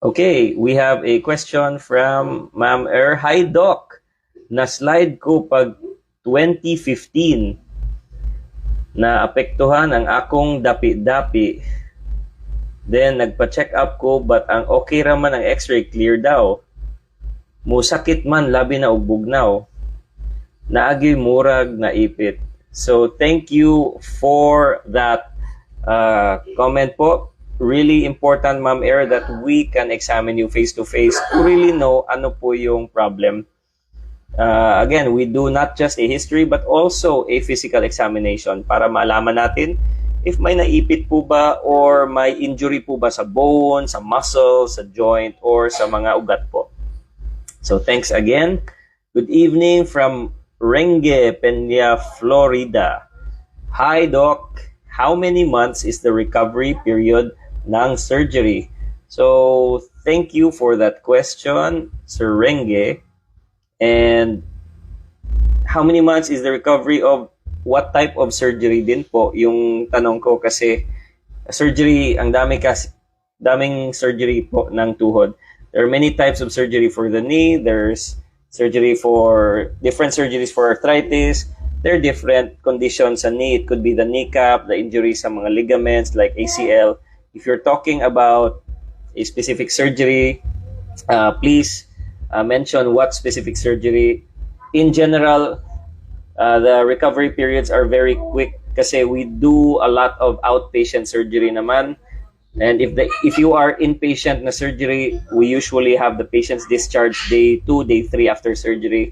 Okay, we have a question from Ma'am Hi Doc. Na-slide ko pag 2015 na apektuhan ang akong dapi-dapi. Then nagpa-check up ko but ang okay raman ang x-ray clear daw. Musakit man labi na og bugnaw. Naagi murag naipit. So thank you for that comment po. Really important, Ma'am that we can examine you face-to-face to really know ano po yung problem. Again, we do not just a history but also a physical examination para malaman natin if may naipit po ba or may injury po ba sa bone, sa muscle, sa joint, or sa mga ugat po. So thanks again. Good evening from Renge, Peña, Florida. Hi, Doc. How many months is the recovery period ng surgery? So thank you for that question, Sir Renge. And how many months is the recovery of what type of surgery din po yung tanong ko, kasi surgery, ang daming surgery po ng tuhod. There are many types of surgery for the knee. There's surgery for different surgeries for arthritis. There are different conditions sa knee. It could be the kneecap, the injury sa mga ligaments like ACL. If you're talking about a specific surgery, please mention what specific surgery. In general, the recovery periods are very quick kasi we do a lot of outpatient surgery naman. And if you are inpatient na surgery, we usually have the patients discharged day 2, day 3 after surgery.